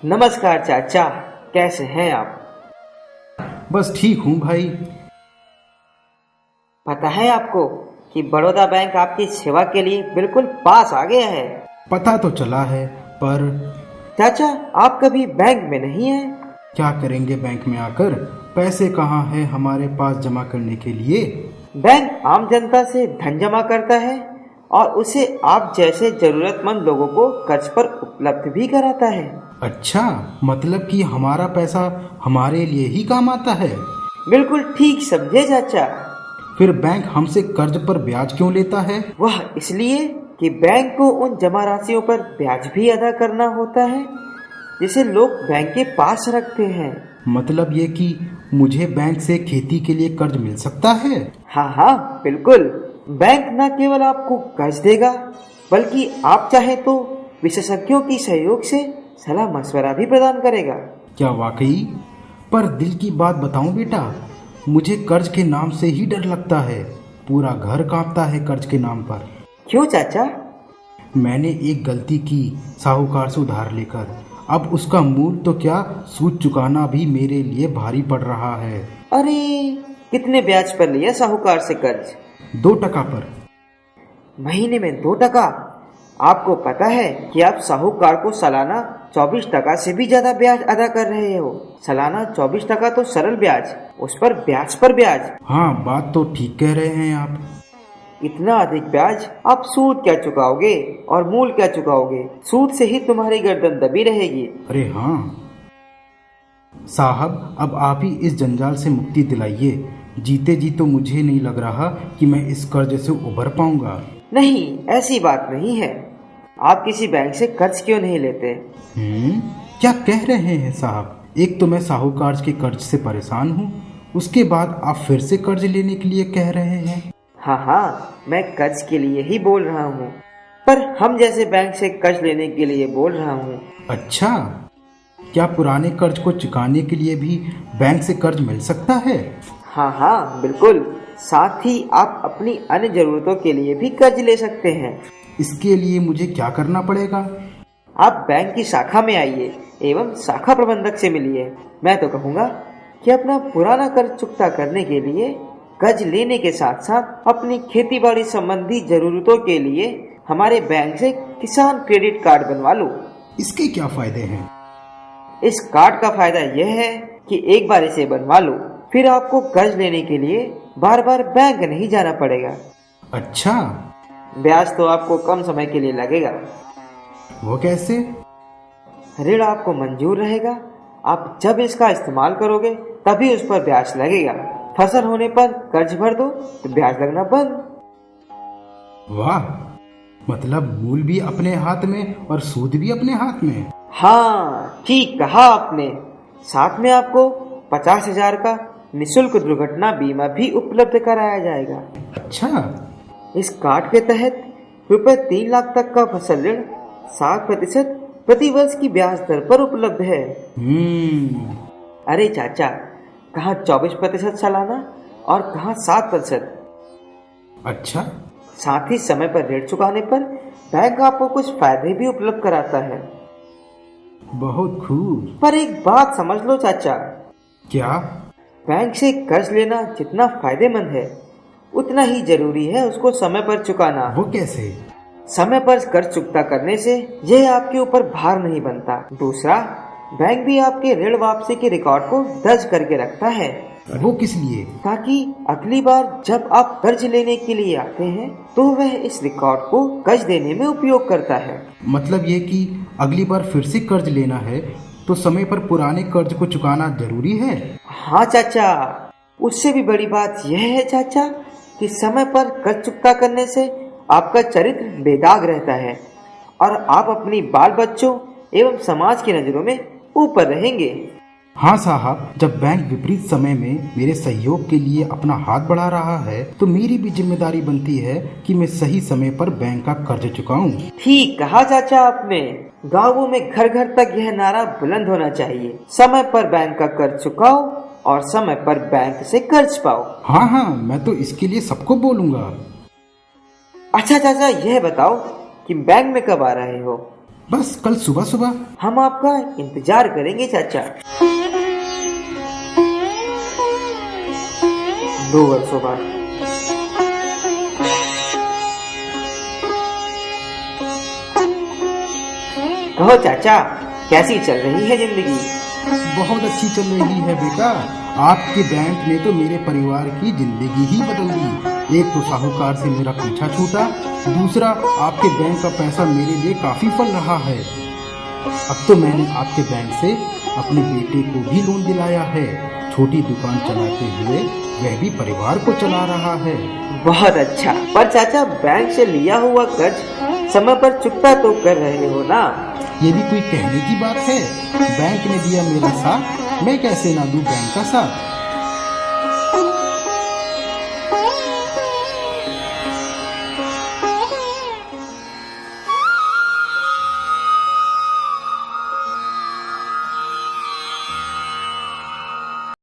नमस्कार चाचा, कैसे हैं आप? बस ठीक हूँ भाई। पता है आपको कि बड़ौदा बैंक आपकी सेवा के लिए बिल्कुल पास आ गया है। पता तो चला है, पर चाचा, आप कभी बैंक में नहीं हैं? क्या करेंगे बैंक में आकर? पैसे कहाँ है हमारे पास जमा करने के लिए? बैंक आम जनता से धन जमा करता है और उसे आप जैसे जरूरतमंद लोगों को कर्ज पर उपलब्ध भी कराता है। अच्छा, मतलब कि हमारा पैसा हमारे लिए ही काम आता है। बिल्कुल ठीक समझे चाचा। फिर बैंक हमसे कर्ज पर ब्याज क्यों लेता है? वह इसलिए कि बैंक को उन जमा राशियों पर ब्याज भी अदा करना होता है जिसे लोग बैंक के पास रखते हैं। मतलब ये कि मुझे बैंक से खेती के लिए कर्ज मिल सकता है? हाँ हाँ, बिल्कुल। बैंक न केवल आपको कर्ज देगा बल्कि आप चाहे तो विशेषज्ञों की सहयोग से सलाह मशवरा भी प्रदान करेगा। क्या वाकई? पर दिल की बात बताऊं बेटा, मुझे कर्ज के नाम से ही डर लगता है। पूरा घर कांपता है कर्ज के नाम पर। क्यों चाचा? मैंने एक गलती की साहूकार से उधार लेकर। अब उसका मूल तो क्या, सूद चुकाना भी मेरे लिए भारी पड़ रहा है। अरे, कितने ब्याज पर लिया साहूकार से कर्ज? 2% पर। महीने में 2%? आपको पता है कि आप साहूकार को सालाना 24% से भी ज्यादा ब्याज अदा कर रहे हो। सालाना 24% तो सरल ब्याज, उस पर ब्याज। हाँ, बात तो ठीक कह रहे हैं आप। इतना अधिक ब्याज आप सूद क्या चुकाओगे और मूल क्या चुकाओगे? सूद से ही तुम्हारी गर्दन दबी रहेगी। अरे हाँ साहब, अब आप ही इस जंजाल से मुक्ति दिलाइए। जीते जी तो मुझे नहीं लग रहा कि मैं इस कर्ज से उभर पाऊंगा। नहीं, ऐसी बात नहीं है। आप किसी बैंक से कर्ज क्यों नहीं लेते? क्या कह रहे हैं साहब? एक तो मैं साहूकार के कर्ज से परेशान हूँ, उसके बाद आप फिर से कर्ज लेने के लिए कह रहे हैं। हाँ हाँ, मैं कर्ज के लिए ही बोल रहा हूँ, पर हम जैसे बैंक से कर्ज लेने के लिए बोल रहा हूँ। अच्छा, क्या पुराने कर्ज को चुकाने के लिए भी बैंक से कर्ज मिल सकता है? हाँ हाँ, बिल्कुल। साथ ही आप अपनी अन्य जरूरतों के लिए भी कर्ज ले सकते हैं। इसके लिए मुझे क्या करना पड़ेगा? आप बैंक की शाखा में आइए एवं शाखा प्रबंधक से मिलिए। मैं तो कहूँगा कि अपना पुराना कर्ज चुकता करने के लिए कर्ज लेने के साथ साथ अपनी खेती बाड़ी संबंधी जरूरतों के लिए हमारे बैंक से किसान क्रेडिट कार्ड बनवा लो। इसके क्या फायदे हैं? इस कार्ड का फायदा यह है कि एक बार इसे बनवा लो, फिर आपको कर्ज लेने के लिए बार बार बैंक नहीं जाना पड़ेगा। अच्छा, ब्याज तो आपको कम समय के लिए लगेगा। वो कैसे? ऋण आपको मंजूर रहेगा। आप जब इसका इस्तेमाल करोगे तभी उस पर ब्याज लगेगा। फसल होने पर कर्ज भर दो तो ब्याज लगना बंद। वाह, मतलब मूल भी अपने हाथ में और सूद भी अपने हाथ में। हाँ, ठीक कहा आपने। साथ में आपको 50,000 का निशुल्क दुर्घटना बीमा भी उपलब्ध कराया जाएगा। अच्छा, इस कार्ड के तहत रुपए 3 लाख तक का फसल ऋण 7% प्रति वर्ष की ब्याज दर पर उपलब्ध है। अरे चाचा, कहाँ 24% सालाना और कहाँ 7%। अच्छा, साथ ही समय पर ऋण चुकाने पर बैंक आपको कुछ फायदे भी उपलब्ध कराता है। बहुत खूब। पर एक बात समझ लो चाचा, क्या? बैंक से कर्ज लेना जितना फायदेमंद है उतना ही जरूरी है उसको समय पर चुकाना। वो कैसे? समय पर कर्ज चुकता करने से यह आपके ऊपर भार नहीं बनता। दूसरा, बैंक भी आपके ऋण वापसी के रिकॉर्ड को दर्ज करके रखता है। वो किस लिए? ताकि अगली बार जब आप कर्ज लेने के लिए आते हैं तो वह इस रिकॉर्ड को कर्ज देने में उपयोग करता है। मतलब ये कि अगली बार फिर से कर्ज लेना है तो समय पर पुराने कर्ज को चुकाना जरूरी है। हाँ चाचा, उससे भी बड़ी बात यह है चाचा कि समय पर कर्ज चुकता करने से आपका चरित्र बेदाग रहता है और आप अपनी बाल बच्चों एवं समाज की नजरों में ऊपर रहेंगे। हाँ साहब, जब बैंक विपरीत समय में मेरे सहयोग के लिए अपना हाथ बढ़ा रहा है तो मेरी भी जिम्मेदारी बनती है कि मैं सही समय पर बैंक का कर्ज चुकाऊं। ठीक कहा चाचा आपने। गांवों में घर घर तक यह नारा बुलंद होना चाहिए, समय पर बैंक का कर्ज चुकाओ और समय पर बैंक से कर्ज पाओ। हाँ हाँ, मैं तो इसके लिए सबको बोलूंगा। अच्छा चाचा, यह बताओ कि बैंक में कब आ रहे हो? बस कल सुबह सुबह। हम आपका इंतजार करेंगे चाचा। 2 वर्षों बाद। कहो चाचा, कैसी चल रही है जिंदगी? बहुत अच्छी चल रही है बेटा। आपके बैंक ने तो मेरे परिवार की जिंदगी ही बदल दी। एक तो साहूकार से मेरा पीछा छूटा, दूसरा आपके बैंक का पैसा मेरे लिए काफी फल रहा है। अब तो मैंने आपके बैंक से अपने बेटे को भी लोन दिलाया है। छोटी दुकान चलाते हुए वह भी परिवार को चला रहा है। बहुत अच्छा। पर चाचा, बैंक से लिया हुआ कर्ज समय पर चुकता तो कर रहे हो ना? ये भी कोई कहने की बात है? बैंक ने दिया मेरा साथ, मैं कैसे ना दूं बैंक का साथ।